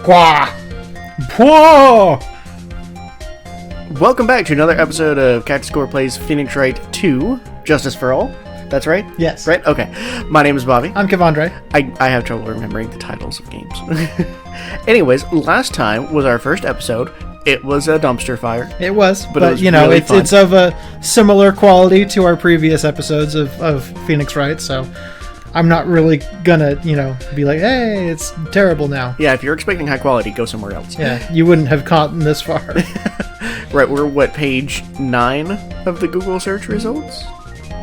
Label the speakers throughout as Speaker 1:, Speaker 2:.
Speaker 1: Quah! Whoa!
Speaker 2: Welcome back to another episode of Cactus Corps Plays Phoenix Wright 2, Justice for All. That's right?
Speaker 1: Yes.
Speaker 2: Right? Okay. My name is Bobby.
Speaker 1: I'm Kevandre.
Speaker 2: I have trouble remembering the titles of games. Anyways, last time was our first episode. It was a dumpster fire.
Speaker 1: It was, but
Speaker 2: it was
Speaker 1: you know,
Speaker 2: really fun.
Speaker 1: it's of a similar quality to our previous episodes of Phoenix Wright, so I'm not really gonna, be like, hey, it's terrible now.
Speaker 2: Yeah, if you're expecting high quality, go somewhere else.
Speaker 1: Yeah, you wouldn't have gotten this far.
Speaker 2: Right, we're page 9 of the Google search results?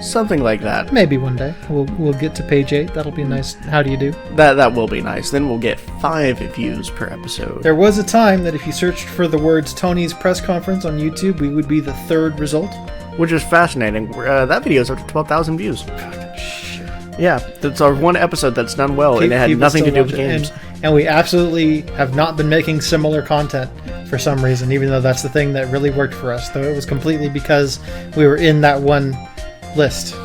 Speaker 2: Something like that.
Speaker 1: Maybe one day we'll get to page 8. That'll be nice. How do you do?
Speaker 2: That will be nice. Then we'll get 5 views per episode.
Speaker 1: There was a time that if you searched for the words Tony's press conference on YouTube, we would be the 3rd result.
Speaker 2: Which is fascinating. That video is up to 12,000 views. Yeah, that's our one episode that's done well, and it had nothing to do with games.
Speaker 1: And we absolutely have not been making similar content for some reason, even though that's the thing that really worked for us. Though it was completely because we were in that one list.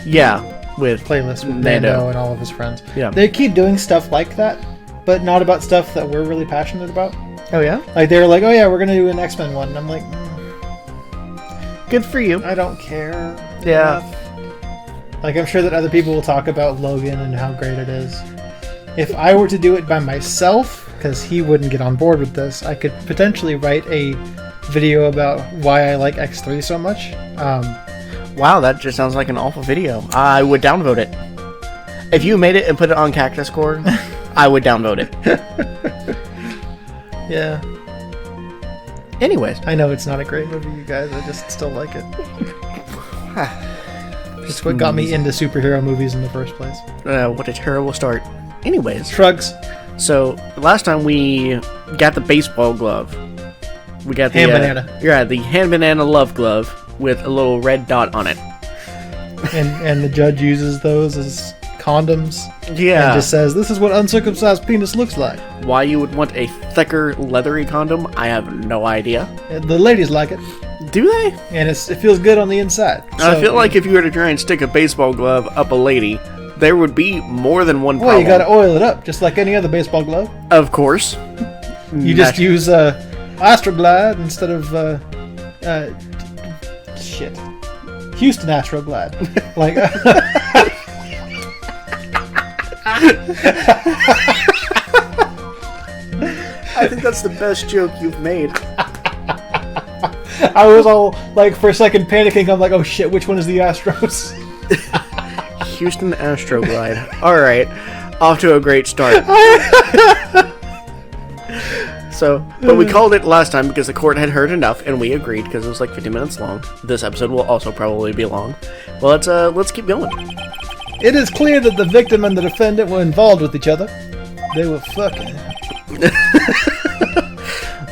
Speaker 2: Yeah, with
Speaker 1: playlist with Nando and all of his friends.
Speaker 2: Yeah.
Speaker 1: They keep doing stuff like that, but not about stuff that we're really passionate about.
Speaker 2: Oh, yeah?
Speaker 1: Like, they were like, oh yeah, we're going to do an X-Men one. And I'm like,
Speaker 2: good for you.
Speaker 1: I don't care.
Speaker 2: Yeah.
Speaker 1: Enough. Like, I'm sure that other people will talk about Logan and how great it is. If I were to do it by myself, because he wouldn't get on board with this, I could potentially write a video about why I like X3 so much.
Speaker 2: Wow, that just sounds like an awful video. I would downvote it. If you made it and put it on Cactus Corps, I would downvote it.
Speaker 1: Yeah.
Speaker 2: Anyways.
Speaker 1: I know it's not a great movie, you guys. I just still like it. It's what got me into superhero movies in the first place.
Speaker 2: What a terrible start. Anyways.
Speaker 1: Shrugs.
Speaker 2: So, last time we got the baseball glove. We got the...
Speaker 1: hand banana.
Speaker 2: Yeah, the hand banana love glove with a little red dot on it.
Speaker 1: And the judge uses those as condoms.
Speaker 2: Yeah.
Speaker 1: And just says, this is what uncircumcised penis looks like.
Speaker 2: Why you would want a thicker, leathery condom, I have no idea.
Speaker 1: The ladies like it.
Speaker 2: Do they?
Speaker 1: And it feels good on the inside.
Speaker 2: So, I feel like if you were to try and stick a baseball glove up a lady, there would be more than one problem.
Speaker 1: Well, you gotta oil it up, just like any other baseball glove.
Speaker 2: Of course.
Speaker 1: You just use Astroglide instead of Houston Astroglide. Like
Speaker 2: I think that's the best joke you've made.
Speaker 1: I was all like, for a second panicking. I'm like, oh shit, which one is the Astros?
Speaker 2: Houston Astroglide. All right, off to a great start. But we called it last time because the court had heard enough, and we agreed because it was like 50 minutes long. This episode will also probably be long. Well, let's keep going.
Speaker 1: It is clear that the victim and the defendant were involved with each other. They were fucking.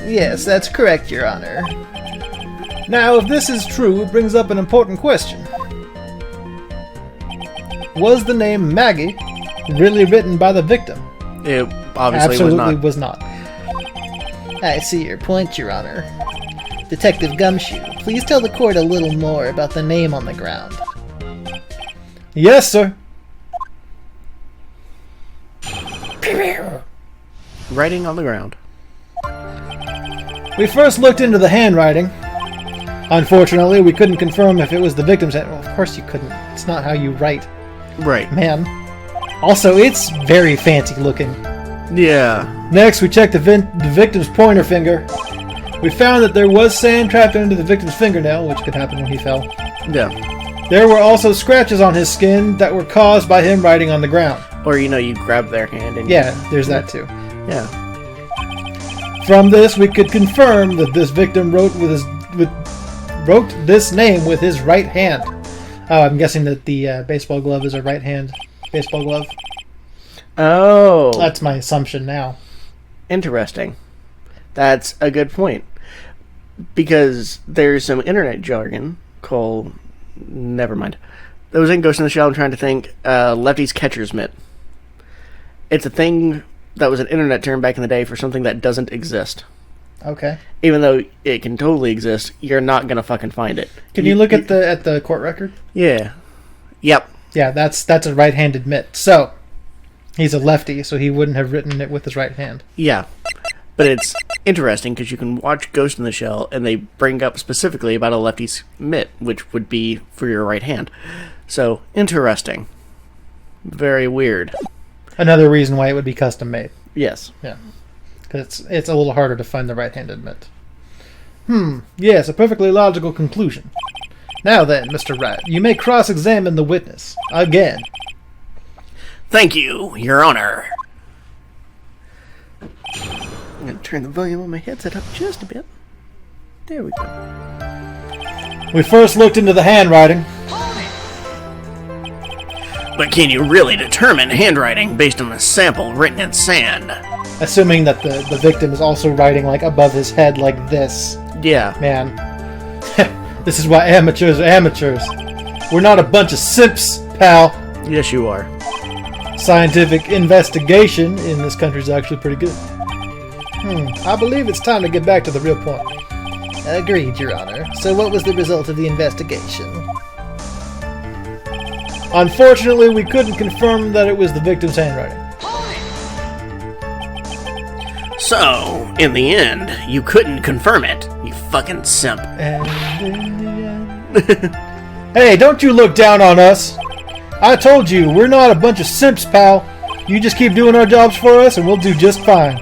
Speaker 1: Yes, that's correct, Your Honor. Now, if this is true, it brings up an important question. Was the name Maggie really written by the victim?
Speaker 2: It obviously
Speaker 1: Absolutely
Speaker 2: was not.
Speaker 1: I see your point, Your Honor. Detective Gumshoe, please tell the court a little more about the name on the ground. Yes, sir.
Speaker 2: Writing on the ground.
Speaker 1: We first looked into the handwriting. Unfortunately, we couldn't confirm if it was the victim's hand. Well, of course you couldn't. It's not how you write.
Speaker 2: Right.
Speaker 1: Man. Also, it's very fancy looking.
Speaker 2: Yeah.
Speaker 1: Next, we checked the victim's pointer finger. We found that there was sand trapped into the victim's fingernail, which could happen when he fell.
Speaker 2: Yeah.
Speaker 1: There were also scratches on his skin that were caused by him writing on the ground.
Speaker 2: Or, you grab their hand and...
Speaker 1: Yeah, there's that too.
Speaker 2: Yeah.
Speaker 1: From this, we could confirm that this victim wrote this name with his right hand. Oh, I'm guessing that the baseball glove is a right hand baseball glove.
Speaker 2: Oh.
Speaker 1: That's my assumption now.
Speaker 2: Interesting. That's a good point. Because there's some internet jargon called... Never mind. That was in Ghost in the Shell. I'm trying to think. Lefty's catcher's mitt. It's a thing that was an internet term back in the day for something that doesn't exist.
Speaker 1: Okay.
Speaker 2: Even though it can totally exist, you're not gonna fucking find it.
Speaker 1: Can you look at the court record?
Speaker 2: Yeah. Yep.
Speaker 1: Yeah, that's a right-handed mitt. So, he's a lefty, so he wouldn't have written it with his right hand.
Speaker 2: Yeah. But it's interesting because you can watch Ghost in the Shell, and they bring up specifically about a lefty's mitt, which would be for your right hand. So, interesting. Very weird.
Speaker 1: Another reason why it would be custom made.
Speaker 2: Yes.
Speaker 1: Yeah. Because it's a little harder to find the right-handed mitt. Yes, a perfectly logical conclusion. Now then, Mr. Wright, you may cross-examine the witness. Again.
Speaker 2: Thank you, Your Honor. I'm going to turn the volume on my headset up just a bit. There we go.
Speaker 1: We first looked into the handwriting.
Speaker 2: But can you really determine handwriting based on the sample written in sand?
Speaker 1: Assuming that the victim is also writing like above his head like this.
Speaker 2: Yeah.
Speaker 1: Man. This is why amateurs are amateurs. We're not a bunch of simps, pal.
Speaker 2: Yes, you are.
Speaker 1: Scientific investigation in this country is actually pretty good. I believe it's time to get back to the real point. Agreed, Your Honor. So what was the result of the investigation? Unfortunately, we couldn't confirm that it was the victim's handwriting.
Speaker 2: So, in the end, you couldn't confirm it, you fucking simp.
Speaker 1: And in the end... Hey, don't you look down on us! I told you, we're not a bunch of simps, pal. You just keep doing our jobs for us and we'll do just fine.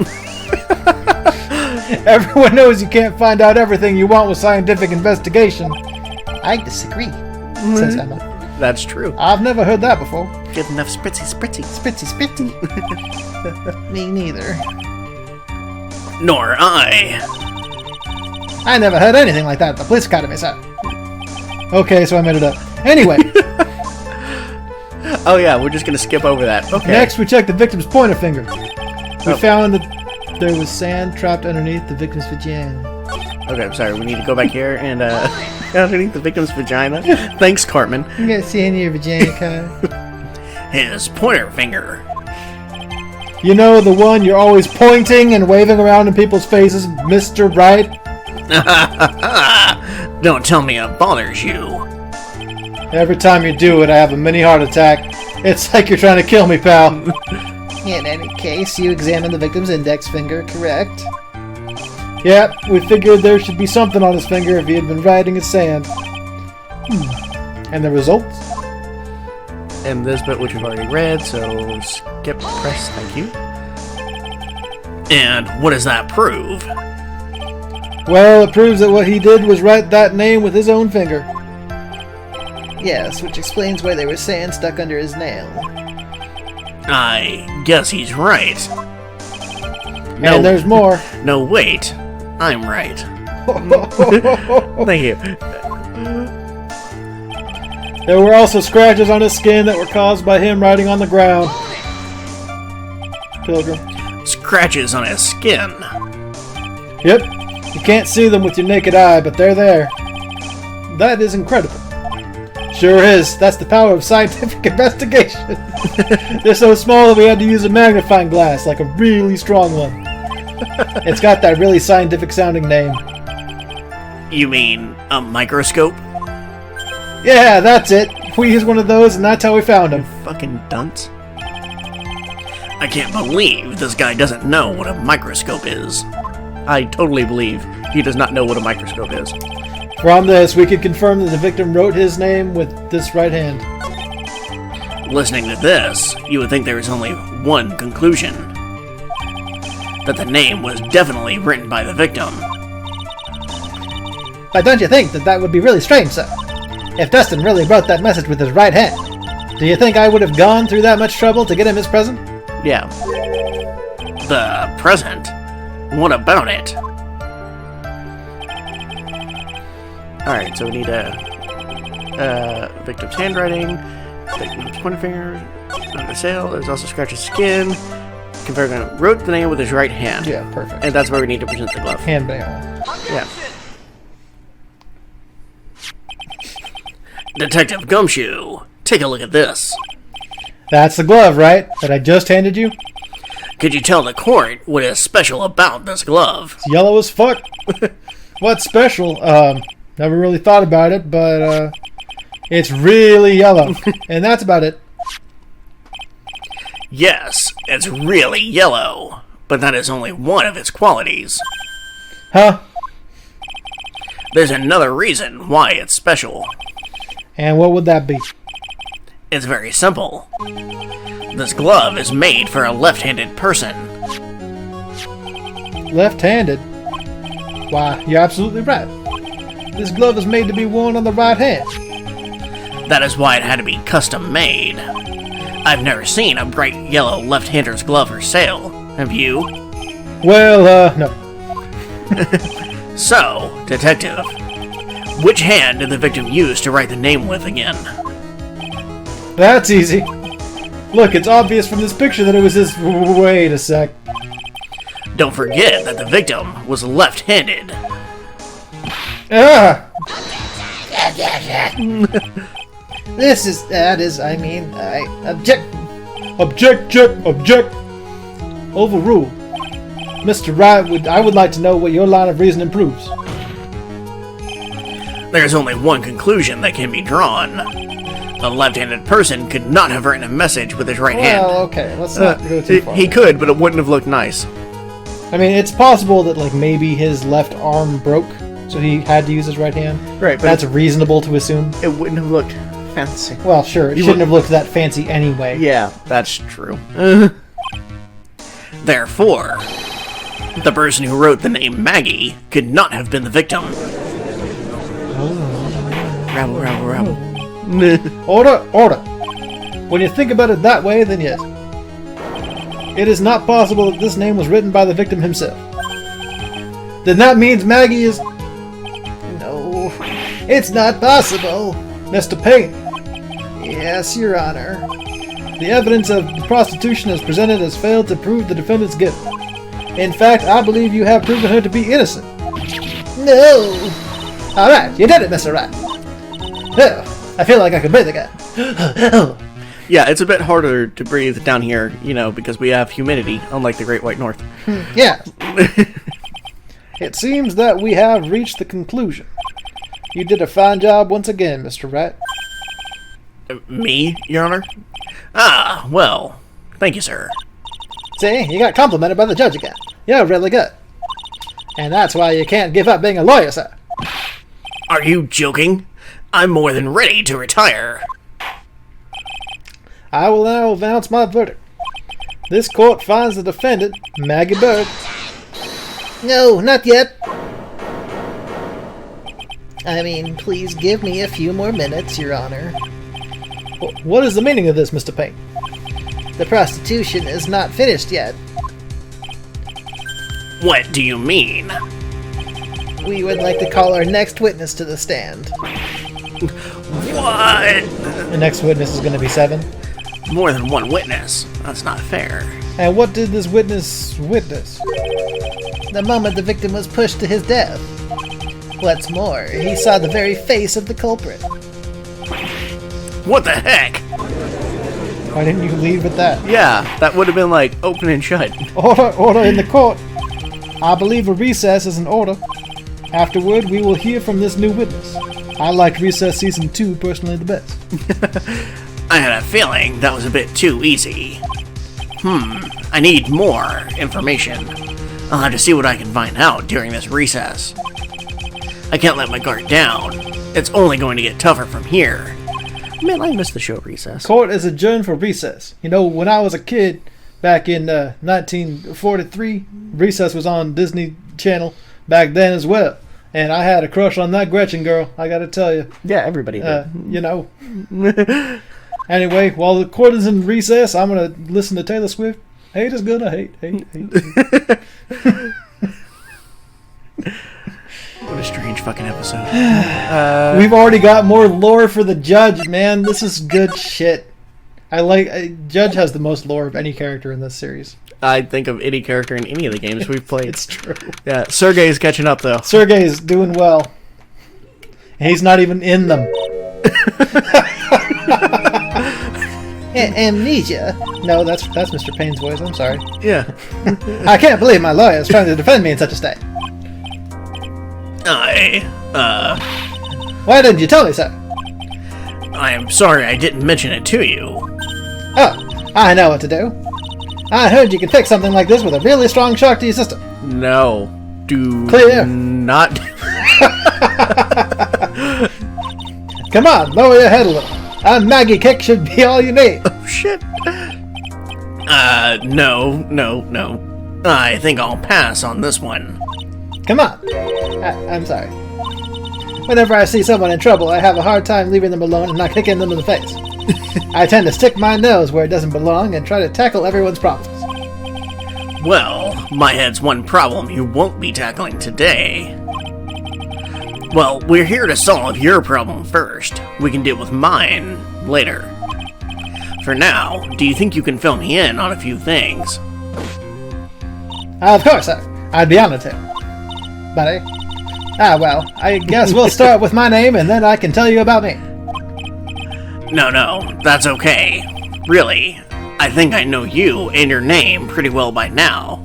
Speaker 1: Everyone knows you can't find out everything you want with scientific investigation. I disagree, says Emma.
Speaker 2: That's true.
Speaker 1: I've never heard that before.
Speaker 2: Good enough spritzy.
Speaker 1: Spitzy. Me neither.
Speaker 2: Nor I.
Speaker 1: I never heard anything like that at the police academy, sir. Okay, so I made it up. Anyway.
Speaker 2: Oh yeah, we're just gonna skip over that. Okay.
Speaker 1: Next, we checked the victim's pointer finger. We found that there was sand trapped underneath the victim's vagina.
Speaker 2: Okay, I'm sorry. We need to go back here and underneath the victim's vagina. Thanks, Cartman.
Speaker 1: You got sand in your vagina, Kai?
Speaker 2: His pointer finger.
Speaker 1: You know, the one you're always pointing and waving around in people's faces, Mr. Wright?
Speaker 2: Don't tell me it bothers you.
Speaker 1: Every time you do it, I have a mini heart attack. It's like you're trying to kill me, pal. In any case, you examined the victim's index finger, correct? Yep, we figured there should be something on his finger if he had been writing in sand. And the results?
Speaker 2: And this bit, which we've already read, so skip press, thank you. And what does that prove?
Speaker 1: Well, it proves that what he did was write that name with his own finger. Yes, which explains why there was sand stuck under his nail.
Speaker 2: I guess he's right.
Speaker 1: No, and there's more.
Speaker 2: No, wait. I'm right. Thank you.
Speaker 1: There were also scratches on his skin that were caused by him writing on the ground. Pilgrim.
Speaker 2: Scratches on his skin.
Speaker 1: Yep. You can't see them with your naked eye, but they're there. That is incredible. Sure is. That's the power of scientific investigation. They're so small that we had to use a magnifying glass, like a really strong one. It's got that really scientific sounding name.
Speaker 2: You mean a microscope?
Speaker 1: Yeah, that's it. We used one of those, and that's how we found him.
Speaker 2: Fucking dunce. I can't believe this guy doesn't know what a microscope is. I totally believe he does not know what a microscope is.
Speaker 1: From this, we can confirm that the victim wrote his name with this right hand.
Speaker 2: Listening to this, you would think there is only one conclusion. That the name was definitely written by the victim.
Speaker 1: But don't you think that that would be really strange, sir? If Dustin really wrote that message with his right hand, do you think I would have gone through that much trouble to get him his present?
Speaker 2: Yeah. The present? What about it? Alright, so we need victim's handwriting, victim's pointer finger on the sail. There's also scratches skin. Kevandre wrote the name with his right hand.
Speaker 1: Yeah, perfect.
Speaker 2: And that's where we need to present the glove.
Speaker 1: Handmail.
Speaker 2: Yeah. Detective Gumshoe, take a look at this.
Speaker 1: That's the glove, right? That I just handed you?
Speaker 2: Could you tell the court what is special about this glove?
Speaker 1: It's yellow as fuck. What's special? Never really thought about it, but it's really yellow. And that's about it.
Speaker 2: Yes, it's really yellow. but that is only one of its qualities.
Speaker 1: Huh?
Speaker 2: There's another reason why it's special.
Speaker 1: And what would that be?
Speaker 2: It's very simple. This glove is made for a left-handed person.
Speaker 1: Left-handed? Why, you're absolutely right. This glove is made to be worn on the right hand.
Speaker 2: That is why it had to be custom-made. I've never seen a bright yellow left-hander's glove for sale. Have you?
Speaker 1: Well, no.
Speaker 2: So, detective, which hand did the victim use to write the name with again?
Speaker 1: That's easy. Look, it's obvious from this picture that it was his... Wait a sec.
Speaker 2: Don't forget that the victim was left-handed.
Speaker 1: Ah!
Speaker 3: I object.
Speaker 1: Object! Overruled. Mr. Wright, I would like to know what your line of reasoning proves.
Speaker 2: There's only one conclusion that can be drawn. A left-handed person could not have written a message with his right hand.
Speaker 1: Well, okay, let's not go too far.
Speaker 2: He could, but it wouldn't have looked nice.
Speaker 1: I mean, it's possible that, like, maybe his left arm broke, so he had to use his right hand.
Speaker 2: Right, but
Speaker 1: that's reasonable to assume.
Speaker 2: It wouldn't have looked fancy.
Speaker 1: Well, sure, it shouldn't have looked that fancy anyway.
Speaker 2: Yeah, that's true. Therefore, the person who wrote the name Maggie could not have been the victim. Rabble, rabble, rabble.
Speaker 1: Order! When you think about it that way, then yes. It is not possible that this name was written by the victim himself. Then that means Maggie is...
Speaker 3: No, it's not possible.
Speaker 1: Mr. Payne.
Speaker 3: Yes, Your Honor.
Speaker 1: The evidence of prostitution as presented has failed to prove the defendant's guilt. In fact, I believe you have proven her to be innocent.
Speaker 3: No!
Speaker 1: Alright, you did it, Mr. Wright. Oh, I feel like I could breathe again.
Speaker 2: Yeah, it's a bit harder to breathe down here, because we have humidity, unlike the Great White North.
Speaker 1: Yeah. It seems that we have reached the conclusion. You did a fine job once again, Mr. Wright.
Speaker 2: Me, Your Honor? Ah, well, thank you, sir.
Speaker 1: See, you got complimented by the judge again. You're really good. And that's why you can't give up being a lawyer, sir.
Speaker 2: Are you joking? I'm more than ready to retire.
Speaker 1: I will now announce my verdict. This court finds the defendant, Maggie Berg.
Speaker 3: No, not yet. Please give me a few more minutes, Your Honor.
Speaker 1: What is the meaning of this, Mr. Payne?
Speaker 3: The prostitution is not finished yet.
Speaker 2: What do you mean?
Speaker 3: We would like to call our next witness to the stand.
Speaker 2: What?
Speaker 1: The next witness is going to be 7.
Speaker 2: More than one witness. That's not fair.
Speaker 1: And what did this witness witness?
Speaker 3: The moment the victim was pushed to his death. What's more, he saw the very face of the culprit.
Speaker 2: What the heck?
Speaker 1: Why didn't you leave at that?
Speaker 2: Yeah, that would have been like open and shut.
Speaker 1: Order in the court. I believe a recess is in order. Afterward, we will hear from this new witness. I liked Recess Season 2 personally the best.
Speaker 2: I had a feeling that was a bit too easy. I need more information. I'll have to see what I can find out during this recess. I can't let my guard down. It's only going to get tougher from here. Man, I miss the show Recess.
Speaker 1: Court is adjourned for recess. When I was a kid, back in 1943, Recess was on Disney Channel back then as well. And I had a crush on that Gretchen girl, I gotta tell you.
Speaker 2: Yeah, everybody did.
Speaker 1: Anyway, while the court is in recess, I'm gonna listen to Taylor Swift. Hate is gonna hate.
Speaker 2: What a strange fucking episode.
Speaker 1: We've already got more lore for the judge, man. This is good shit. Judge has the most lore of any character in this series.
Speaker 2: I think of any character in any of the games we've played.
Speaker 1: It's true.
Speaker 2: Yeah, Sergei's catching up though.
Speaker 1: Sergei's doing well. And he's not even in them.
Speaker 3: Amnesia?
Speaker 1: No, that's Mr. Payne's voice. I'm sorry.
Speaker 2: Yeah.
Speaker 1: I can't believe my lawyer is trying to defend me in such a state. Why didn't you tell me so?
Speaker 2: I am sorry I didn't mention it to you.
Speaker 1: Oh, I know what to do.
Speaker 3: I heard you can fix something like this with a really strong shock to your system.
Speaker 2: No. Do
Speaker 3: Clear.
Speaker 2: not.
Speaker 3: Come on, lower your head a little. A Maggie kick should be all you need.
Speaker 2: Oh, shit. No. I think I'll pass on this one.
Speaker 3: Come on. I'm sorry. Whenever I see someone in trouble, I have a hard time leaving them alone and not kicking them in the face. I tend to stick my nose where it doesn't belong and try to tackle everyone's problems.
Speaker 2: Well, my head's one problem you won't be tackling today. Well, we're here to solve your problem first. We can deal with mine later. For now, do you think you can fill me in on a few things?
Speaker 3: Of course, sir. I'd be honored to. Buddy? Well, I guess we'll start with my name and then I can tell you about me.
Speaker 2: No, that's okay. Really, I think I know you and your name pretty well by now,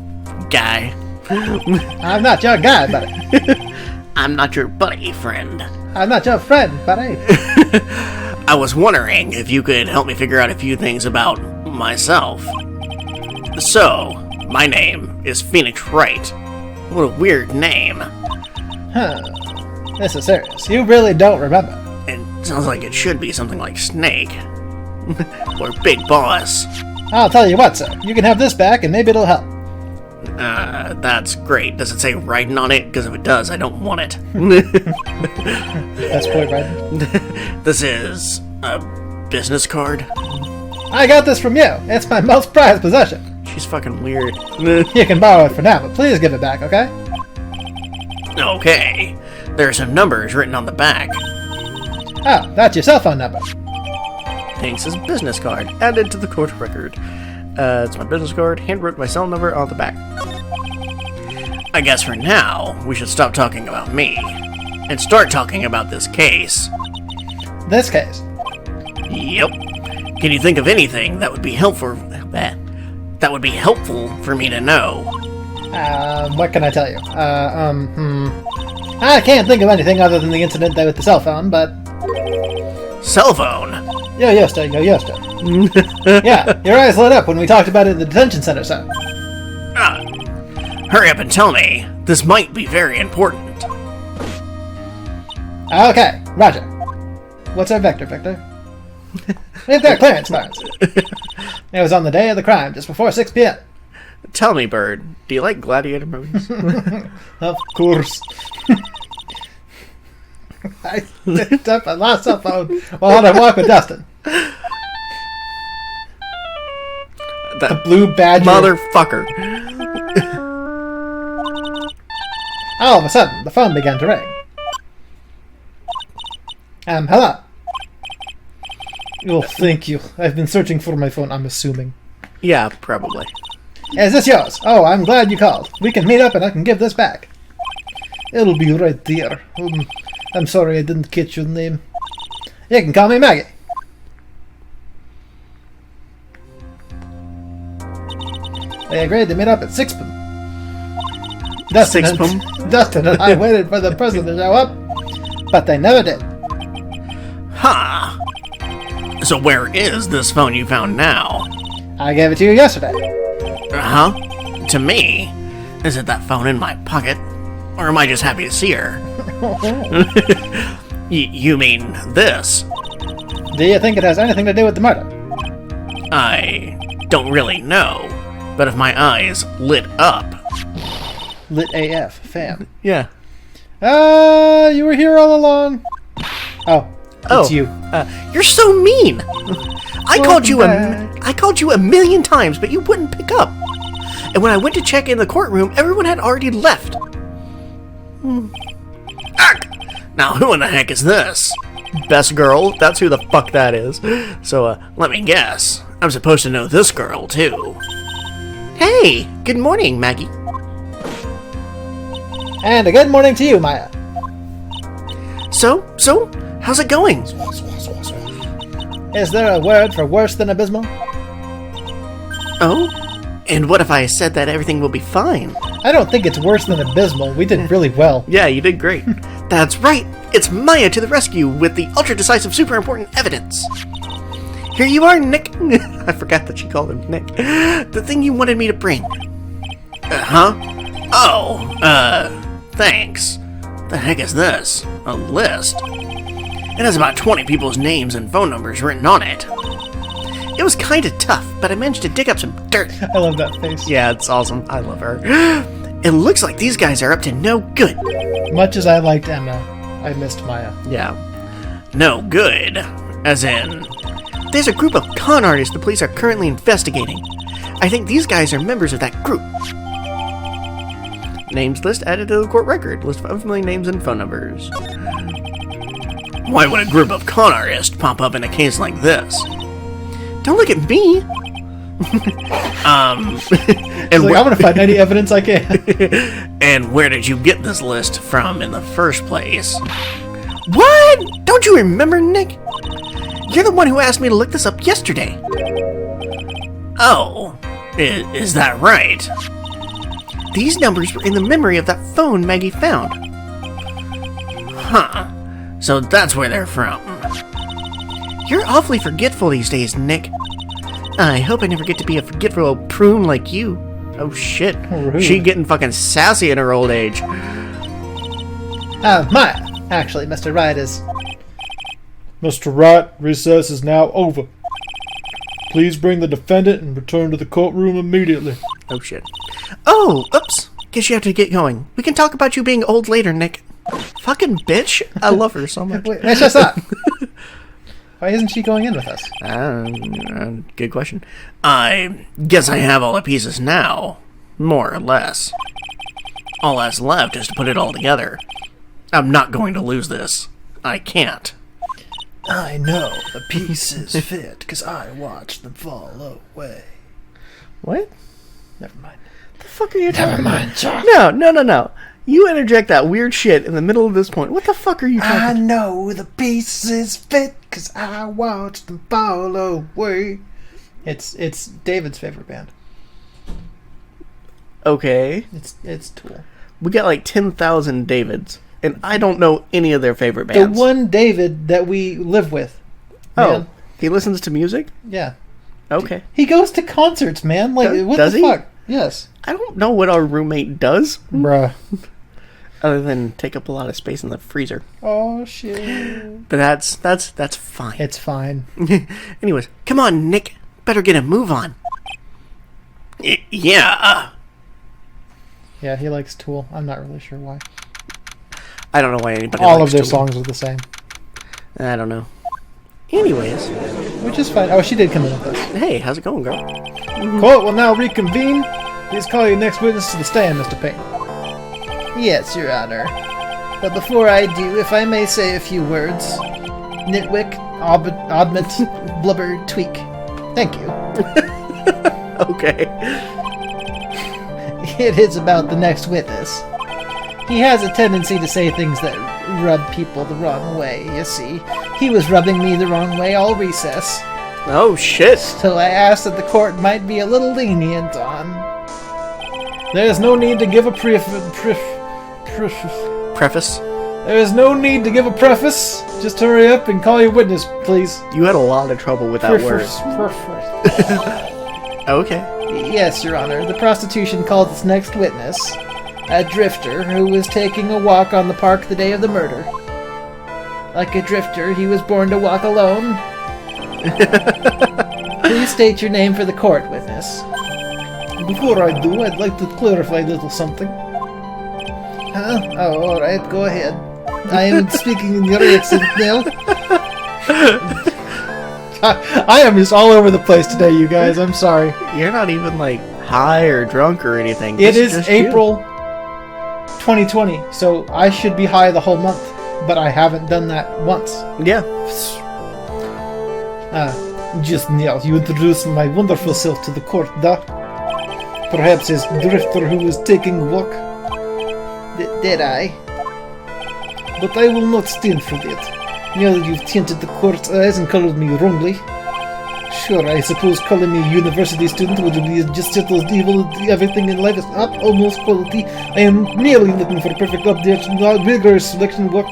Speaker 2: guy.
Speaker 3: I'm not your guy, buddy.
Speaker 2: I'm not your buddy, friend.
Speaker 3: I'm not your friend, buddy.
Speaker 2: I was wondering if you could help me figure out a few things about myself. So, my name is Phoenix Wright. What a weird name.
Speaker 3: Huh. This is serious. You really don't remember.
Speaker 2: It sounds like it should be something like Snake. Or Big Boss.
Speaker 3: I'll tell you what, sir. You can have this back and maybe it'll help.
Speaker 2: That's great. Does it say writing on it? Because if it does, I don't want it.
Speaker 3: That's point right.
Speaker 2: This is a business card?
Speaker 3: I got this from you. It's my most prized possession.
Speaker 2: She's fucking weird.
Speaker 3: You can borrow it for now, but please give it back, okay?
Speaker 2: Okay. There are some numbers written on the back.
Speaker 3: Oh, that's your cell phone number.
Speaker 2: Thanks as business card. Added to the court record. It's my business card. Handwrote my cell number on the back. I guess for now, we should stop talking about me. And start talking about this case.
Speaker 3: This case.
Speaker 2: Yep. Can you think of anything that would be helpful? That would be helpful for me to know.
Speaker 3: What can I tell you? I can't think of anything other than the incident there with the cell phone, but...
Speaker 2: Cell phone?
Speaker 3: Yo, Yeah, your eyes lit up when we talked about it in the detention center, sir.
Speaker 2: Hurry up and tell me. This might be very important.
Speaker 3: Okay, roger. What's our vector, Victor? We've got clearance funds. It was on the day of the crime, just before 6 p.m.
Speaker 2: Tell me, Bird, do you like gladiator movies?
Speaker 3: Of course. I picked up a lost cell phone while on a walk with Dustin. The blue badger.
Speaker 2: Motherfucker.
Speaker 3: All of a sudden, the phone began to ring. Hello. Oh, thank you. I've been searching for my phone, I'm assuming.
Speaker 2: Yeah, probably.
Speaker 3: Is this yours? Oh, I'm glad you called. We can meet up and I can give this back. It'll be right there. I'm sorry I didn't catch your name. You can call me Maggie. They agreed to meet up at 6 p.m. Dustin and I waited for the person to show up, but they never did.
Speaker 2: Huh. So where is this phone you found now?
Speaker 3: I gave it to you yesterday.
Speaker 2: Huh? To me? Is it that phone in my pocket? Or am I just happy to see her? You mean this?
Speaker 3: Do you think it has anything to do with the murder?
Speaker 2: I don't really know, but if my eyes lit up...
Speaker 3: Lit AF, fam.
Speaker 2: Yeah.
Speaker 3: You were here all along. Oh, it's you.
Speaker 2: You're so mean! I called you a million times, but you wouldn't pick up. And when I went to check in the courtroom, everyone had already left. Now who in the heck is this? Best girl? That's who the fuck that is. So, let me guess. I'm supposed to know this girl, too. Hey! Good morning, Maggie.
Speaker 3: And a good morning to you, Maya.
Speaker 2: So, how's it going?
Speaker 3: Is there a word for worse than abysmal?
Speaker 2: Oh? And what if I said that everything will be fine?
Speaker 3: I don't think it's worse than abysmal. We did really well.
Speaker 2: Yeah, you did great. That's right! It's Maya to the rescue with the ultra-decisive super important evidence! Here you are, Nick. I forgot that she called him Nick. The thing you wanted me to bring. Huh? Oh, thanks. The heck is this? A list? It has about 20 people's names and phone numbers written on it. It was kinda tough, but I managed to dig up some dirt.
Speaker 1: I love that face.
Speaker 2: Yeah, it's awesome. I love her. It looks like these guys are up to no good.
Speaker 1: Much as I liked Emma, I missed Maya.
Speaker 2: Yeah. No good. As in, there's a group of con artists the police are currently investigating. I think these guys are members of that group. Names list added to the court record. List of unfamiliar names and phone numbers. Why would a group of con artists pop up in a case like this? Don't look at me!
Speaker 1: And I'm gonna find any evidence I can.
Speaker 2: And where did you get this list from in the first place? What? Don't you remember, Nick? You're the one who asked me to look this up yesterday. Oh, is that right? These numbers were in the memory of that phone Maggie found. Huh. So that's where they're from. You're awfully forgetful these days, Nick. I hope I never get to be a forgetful old prune like you. Oh shit.
Speaker 1: Rude.
Speaker 2: She getting fucking sassy in her old age.
Speaker 3: Maya. Actually, Mr. Wright is...
Speaker 1: Mr. Wright, recess is now over. Please bring the defendant and return to the courtroom immediately.
Speaker 2: Oh shit. Oh, oops. Guess you have to get going. We can talk about you being old later, Nick. Fucking bitch. I love her so much.
Speaker 3: Wait, that's just that. Why isn't she going in with us?
Speaker 2: Good question. I guess I have all the pieces now. More or less. All that's left is to put it all together. I'm not going to lose this. I can't.
Speaker 3: I know the pieces fit because I watched them fall away.
Speaker 2: What?
Speaker 3: Never mind.
Speaker 2: The fuck are you talking
Speaker 3: mind, Chuck.
Speaker 2: about? No. You interject that weird shit in the middle of this point. What the fuck are you talking
Speaker 3: I know the pieces fit because I watched them fall away. It's David's favorite band.
Speaker 2: Okay.
Speaker 3: It's Tool.
Speaker 2: We got like 10,000 Davids, and I don't know any of their favorite bands.
Speaker 3: The one David that we live with.
Speaker 2: Oh,
Speaker 3: Man.
Speaker 2: he listens to music?
Speaker 3: Yeah.
Speaker 2: Okay.
Speaker 3: He goes to concerts, man. Like, what
Speaker 2: does
Speaker 3: the
Speaker 2: he?
Speaker 3: fuck? Yes.
Speaker 2: I don't know what our roommate does,
Speaker 1: Bruh.
Speaker 2: other than take up a lot of space in the freezer.
Speaker 3: Oh, shit.
Speaker 2: But that's fine.
Speaker 1: It's fine.
Speaker 2: Anyways, come on, Nick. Better get a move on. Yeah.
Speaker 1: Yeah, he likes Tool. I'm not really sure why.
Speaker 2: I don't know why anybody
Speaker 1: All
Speaker 2: likes
Speaker 1: of their
Speaker 2: Tool.
Speaker 1: songs are the same.
Speaker 2: I don't know. Anyways.
Speaker 1: Which is fine. Oh, she did come in with us.
Speaker 2: Hey, how's it going, girl?
Speaker 1: Court will now reconvene. Please call your next witness to the stand, Mr. Payne.
Speaker 3: Yes, Your Honor. But before I do, if I may say a few words. Nitwick, Oddment, Blubber, Tweak. Thank you.
Speaker 2: Okay.
Speaker 3: It is about the next witness. He has a tendency to say things that rub people the wrong way, you see. He was rubbing me the wrong way all recess.
Speaker 2: Oh, shit.
Speaker 3: So I asked that the court might be a little lenient on...
Speaker 1: There is no need to give a
Speaker 2: Preface.
Speaker 1: There is no need to give a preface. Just hurry up and call your witness, please.
Speaker 2: You had a lot of trouble with that word. Okay.
Speaker 3: Yes, Your Honor. The prostitution called its next witness a drifter who was taking a walk on the park the day of the murder. Like a drifter, he was born to walk alone. Please state your name for the court, witness.
Speaker 1: Before I do, I'd like to clarify a little something.
Speaker 3: Huh? Oh, alright, go ahead. I am speaking in your accent now.
Speaker 1: I am just all over the place today, you guys. I'm sorry.
Speaker 2: You're not even, like, high or drunk or anything.
Speaker 1: It
Speaker 2: This
Speaker 1: is
Speaker 2: just you.
Speaker 1: April 2020, so I should be high the whole month, but I haven't done that once.
Speaker 2: Yeah.
Speaker 1: Just now, you introduced my wonderful self to the court, da? Perhaps as drifter who was taking a walk?
Speaker 3: Did I?
Speaker 1: But I will not stand for that. Now that you've tainted the court's eyes and colored me wrongly. Sure, I suppose calling me a university student would be just settled evil. Everything in life is up, almost quality. I am merely looking for perfect updates, not vigorous selection work.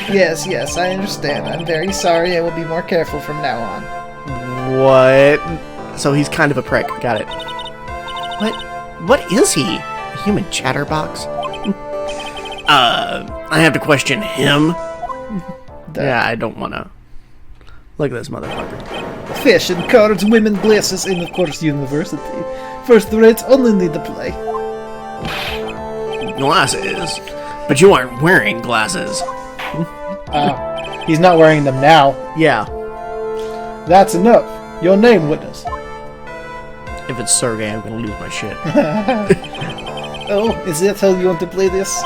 Speaker 3: Yes, I understand. I'm very sorry. I will be more careful from now on.
Speaker 2: What? So he's kind of a prick. Got it. What is he? A human chatterbox? I have to question him. Yeah, I don't want to. Look at this motherfucker.
Speaker 3: Fashion, cards, women, glasses, and of course university. First rates only need to play.
Speaker 2: Glasses? But you aren't wearing glasses.
Speaker 1: He's not wearing them now.
Speaker 2: Yeah.
Speaker 1: That's enough. Your name, witness.
Speaker 2: If it's Sergei, I'm gonna lose my shit.
Speaker 3: Oh, is that how you want to play this?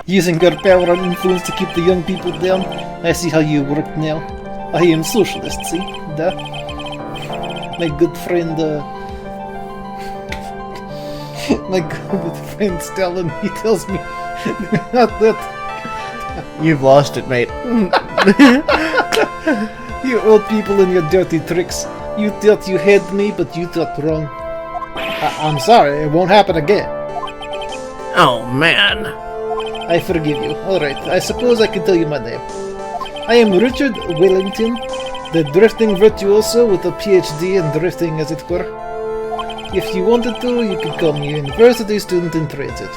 Speaker 3: Using your power and influence to keep the young people down? I see how you work now. I am socialist, see? Duh. My good friend, my good friend Stalin, he tells me not that.
Speaker 2: You've lost it, mate.
Speaker 3: You old people and your dirty tricks. You thought you had me, but you thought wrong.
Speaker 1: I'm sorry, it won't happen again.
Speaker 2: Oh, man.
Speaker 3: I forgive you. Alright, I suppose I can tell you my name. I am Richard Wellington, the drifting virtuoso with a PhD in drifting, as it were. If you wanted to, you could call me a university student in transit.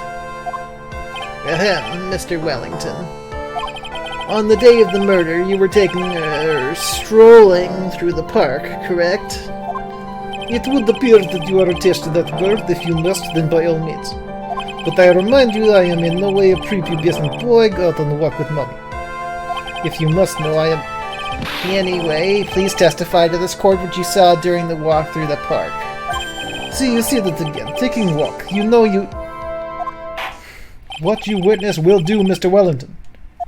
Speaker 3: Ahem, Mr. Wellington. On the day of the murder, you were strolling through the park, correct? It would appear that you are attached to that bird. If you must, then by all means. But I remind you, I am in no way a prepubescent boy out on the walk with mommy. If you must know, I am... Anyway, please testify to this court what you saw during the walk through the park. See, you see that again. Taking walk. You know you...
Speaker 1: What you witness will do, Mr. Wellington.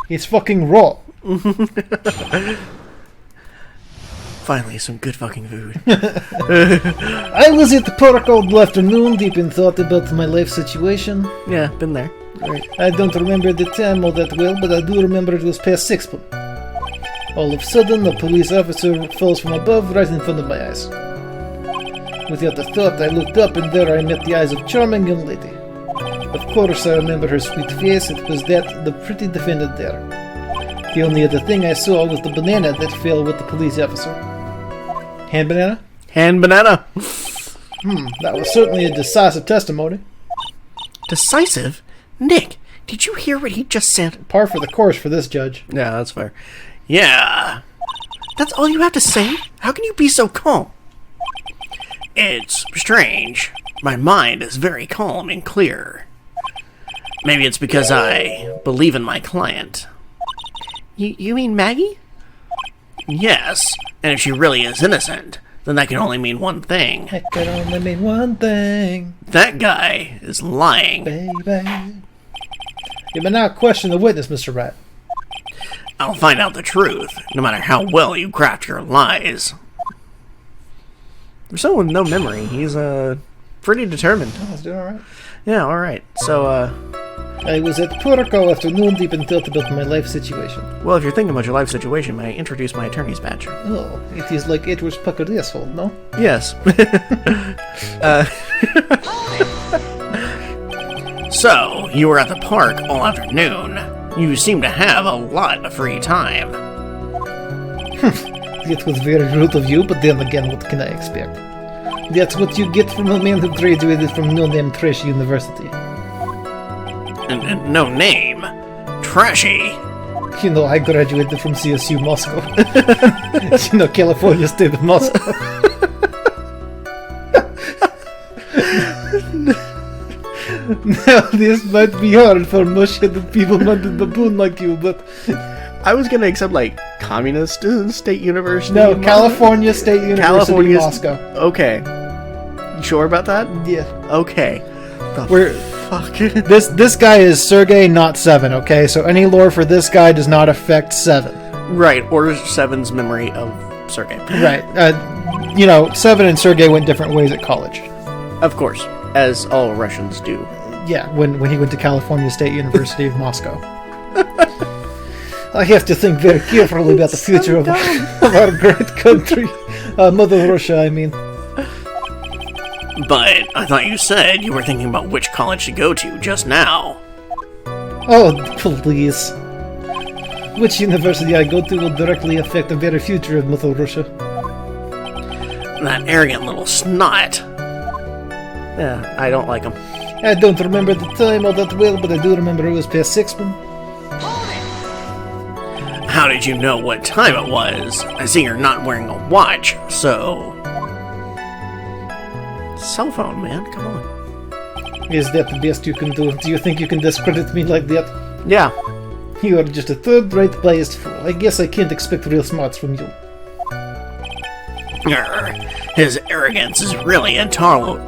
Speaker 1: It's fucking raw.
Speaker 2: Finally, some good fucking food.
Speaker 3: I was at the park all afternoon, deep in thought about my life situation.
Speaker 2: Yeah, been there. Right.
Speaker 3: I don't remember the time all that well, but I do remember it was past 6 p.m. All of a sudden, a police officer falls from above right in front of my eyes. Without a thought, I looked up, and there I met the eyes of a charming young lady. Of course, I remember her sweet face. It was that, the pretty defendant there. The only other thing I saw was the banana that fell with the police officer.
Speaker 1: Hand banana?
Speaker 2: Hand banana.
Speaker 1: That was certainly a decisive testimony.
Speaker 2: Decisive? Nick, did you hear what he just said?
Speaker 1: Par for the course for this judge.
Speaker 2: Yeah, that's fair. Yeah. That's all you have to say? How can you be so calm? It's strange. My mind is very calm and clear. Maybe it's because I believe in my client. You mean Maggie? Yes, and if she really is innocent, then that can only mean one thing.
Speaker 3: It can only mean one thing.
Speaker 2: That guy is lying.
Speaker 3: Baby.
Speaker 1: You may now question the witness, Mr. Wright.
Speaker 2: I'll find out the truth, no matter how well you craft your lies. For someone with no memory, he's, pretty determined.
Speaker 1: Oh, he's doing alright.
Speaker 2: Yeah, alright. So,
Speaker 3: I was at park all afternoon, deep in thought about my life situation.
Speaker 2: well, if you're thinking about your life situation, may I introduce my attorney's badge?
Speaker 3: Oh, it is like Edward's puckered asshole, no?
Speaker 2: Yes. So, you were at the park all afternoon. You seem to have a lot of free time.
Speaker 3: It was very rude of you, but then again, what can I expect? That's what you get from a man who graduated from no-name trash university.
Speaker 2: And no name. Trashy.
Speaker 3: You know, I graduated from CSU Moscow. You know, California State of Moscow. Now, this might be hard for mush-headed people not a baboon like you, but...
Speaker 2: I was gonna accept, like, Communist State University.
Speaker 1: No, California State University,
Speaker 2: California
Speaker 1: Moscow.
Speaker 2: Okay. You sure about that?
Speaker 3: Yeah.
Speaker 2: Okay.
Speaker 1: We're...
Speaker 2: Fuck.
Speaker 1: This guy is Sergei, not 7, okay? So any lore for this guy does not affect 7.
Speaker 2: Right, or Seven's memory of Sergei.
Speaker 1: Right. 7 and Sergei went different ways at college.
Speaker 2: Of course, as all Russians do.
Speaker 1: Yeah, when he went to California State University of Moscow.
Speaker 3: I have to think very carefully about the future of our great country. Mother Russia, I mean.
Speaker 2: But I thought you said you were thinking about which college to go to just now.
Speaker 3: Oh, please. Which university I go to will directly affect the very future of Mother Russia.
Speaker 2: That arrogant little snot. Yeah, I don't like him.
Speaker 3: I don't remember the time all that well, but I do remember it was past 6 p.m.
Speaker 2: How did you know what time it was? I see you're not wearing a watch, so... Cell phone, man, come on.
Speaker 3: Is that the best you can do? Do you think you can discredit me like that?
Speaker 2: Yeah.
Speaker 3: You are just a third-rate biased fool. I guess I can't expect real smarts from you.
Speaker 2: His arrogance is really intolerable.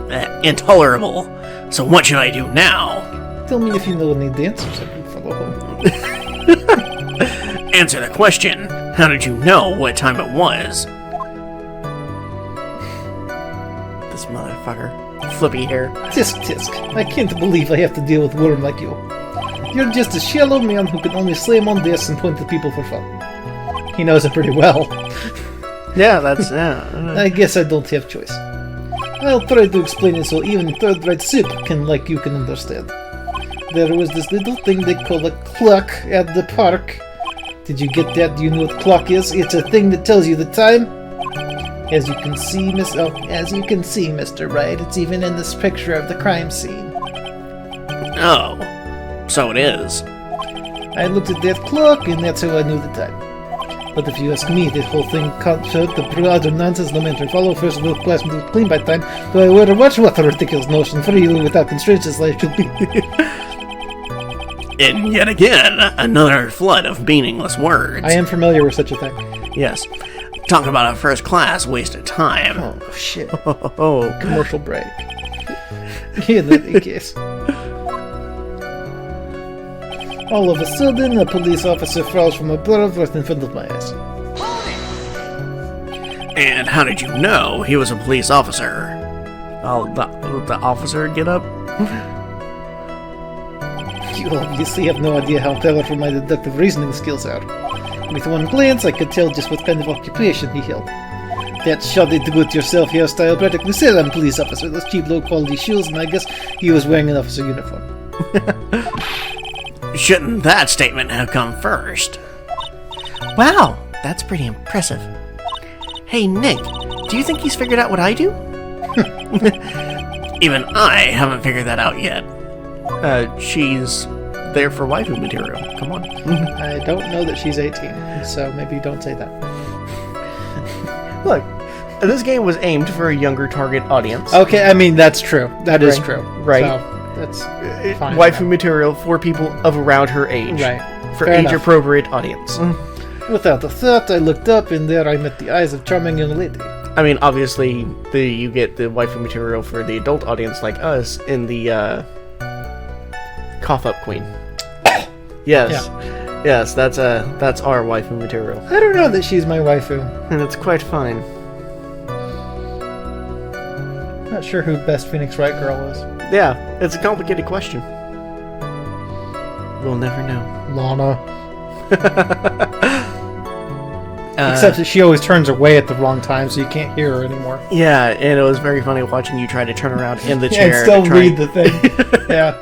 Speaker 2: So what should I do now?
Speaker 3: Tell me if you know any dancers I can follow home.
Speaker 2: Answer the question. How did you know what time it was? This motherfucker. Flippy hair.
Speaker 3: Tisk. I can't believe I have to deal with a worm like you. You're just a shallow man who can only slam on this and point to people for fun. He knows it pretty well.
Speaker 2: Yeah, that's... Yeah.
Speaker 3: I guess I don't have choice. I'll try to explain it so even third-rate soup can understand. There was this little thing they call a clock at the park. Did you get that? Do you know what clock is? It's a thing that tells you the time. As you can see, Mr. Wright, it's even in this picture of the crime scene.
Speaker 2: Oh, so it is.
Speaker 3: I looked at that clock, and that's how I knew the time. But if you ask me, the whole thing comes out the utter nonsense, no matter follow first middle class and clean by time. Do I wear a watch? What a ridiculous notion. Freely without constraints as life should be.
Speaker 2: And yet again, another flood of meaningless words.
Speaker 3: I am familiar with such a thing.
Speaker 2: Yes. Talk about a first-class waste of time.
Speaker 3: Oh, shit.
Speaker 2: Oh.
Speaker 3: Commercial break. In any case. All of a sudden, a police officer falls from above right in front of my ass.
Speaker 2: And how did you know he was a police officer? Oh, the officer get up?
Speaker 3: You obviously have no idea how powerful my deductive reasoning skills are. With one glance, I could tell just what kind of occupation he held. That shoddy do-it-yourself hairstyle practically said I'm a police officer. Those cheap, low-quality shoes, and I guess he was wearing an officer uniform.
Speaker 2: Shouldn't that statement have come first? Wow, that's pretty impressive. Hey, Nick, do you think he's figured out what I do? Even I haven't figured that out yet. She's there for waifu material. Come on.
Speaker 3: I don't know that she's 18, so maybe don't say that.
Speaker 2: Look, this game was aimed for a younger target audience.
Speaker 3: Okay, I mean, that's true. That is true.
Speaker 2: Right.
Speaker 3: So, that's fine.
Speaker 2: Waifu material for people of around her age.
Speaker 3: Right.
Speaker 2: For
Speaker 3: Fair enough.
Speaker 2: age-appropriate audience.
Speaker 3: Without a thought, I looked up, and there I met the eyes of charming young lady.
Speaker 2: I mean, obviously, you get the waifu material for the adult audience like us in the Cough Up Queen. Yes. Yeah. Yes, that's our waifu material.
Speaker 3: I don't know that she's my waifu.
Speaker 2: And it's quite fine.
Speaker 3: Not sure who Best Phoenix Wright Girl is.
Speaker 2: Yeah, it's a complicated question. We'll never know.
Speaker 3: Lana. Except that she always turns away at the wrong time, so you can't hear her anymore.
Speaker 2: Yeah, and it was very funny watching you try to turn around in the chair.
Speaker 3: And still read the thing. Yeah.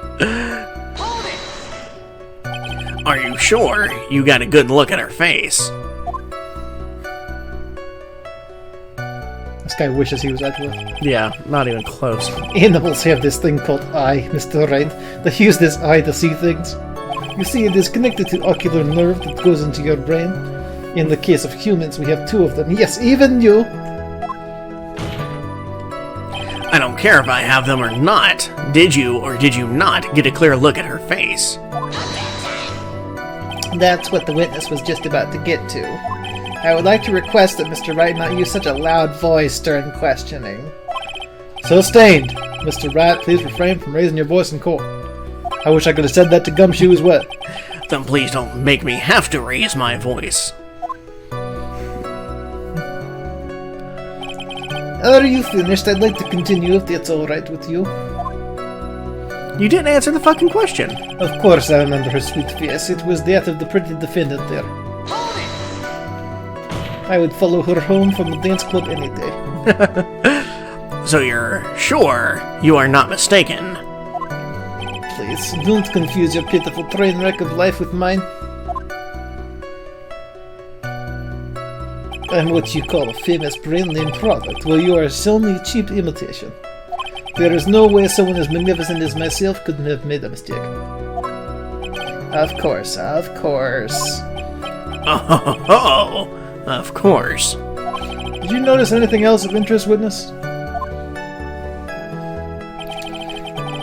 Speaker 2: Are you sure you got a good look at her face?
Speaker 3: This guy wishes he was Edgeworth.
Speaker 2: Yeah, not even close.
Speaker 3: Animals have this thing called eye, Mr. Wright. They use this eye to see things. You see, it is connected to ocular nerve that goes into your brain. In the case of humans, we have two of them. Yes, even you!
Speaker 2: I don't care if I have them or not. Did you or did you not get a clear look at her face?
Speaker 3: That's what the witness was just about to get to. I would like to request that Mr. Wright not use such a loud voice during questioning. Sustained! Mr. Wright, please refrain from raising your voice in court. I wish I could have said that to Gumshoe as well.
Speaker 2: Then please don't make me have to raise my voice.
Speaker 3: Are you finished? I'd like to continue if that's alright with you.
Speaker 2: You didn't answer the fucking question.
Speaker 3: Of course I remember her sweet face. It was that of the pretty defendant there. I would follow her home from the dance club any day.
Speaker 2: So you're sure you are not mistaken?
Speaker 3: Please, don't confuse your pitiful train wreck of life with mine. I'm what you call a famous brand name product, while you are only a cheap imitation. There is no way someone as magnificent as myself could have made a mistake.
Speaker 1: Of course, of course.
Speaker 2: Oh, of course.
Speaker 1: Did you notice anything else of interest, Witness?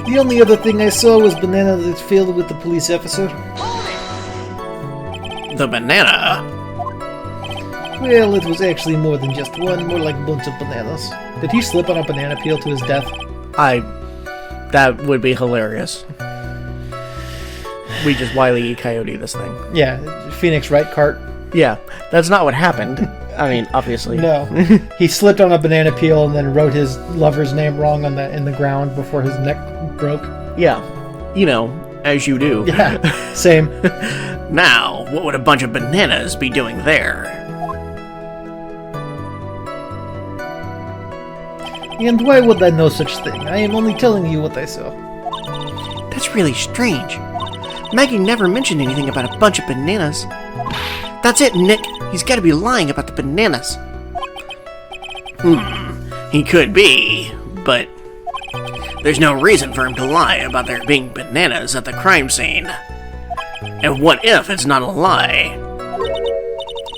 Speaker 3: The only other thing I saw was banana that failed with the police officer.
Speaker 2: The banana?
Speaker 3: Well, it was actually more than just one, more like a bunch of bananas.
Speaker 1: Did he slip on a banana peel to his death?
Speaker 2: That would be hilarious. We just Wile E. Coyote this thing.
Speaker 1: Yeah, Phoenix Wright cart.
Speaker 2: Yeah, that's not what happened. I mean, obviously.
Speaker 1: No. He slipped on a banana peel and then wrote his lover's name wrong on in the ground before his neck broke.
Speaker 2: Yeah. You know, as you do.
Speaker 1: Yeah, same.
Speaker 2: Now, what would a bunch of bananas be doing there?
Speaker 3: And why would I know such thing? I am only telling you what I saw.
Speaker 2: That's really strange. Maggie never mentioned anything about a bunch of bananas. That's it, Nick. He's got to be lying about the bananas. He could be, but there's no reason for him to lie about there being bananas at the crime scene. And what if it's not a lie?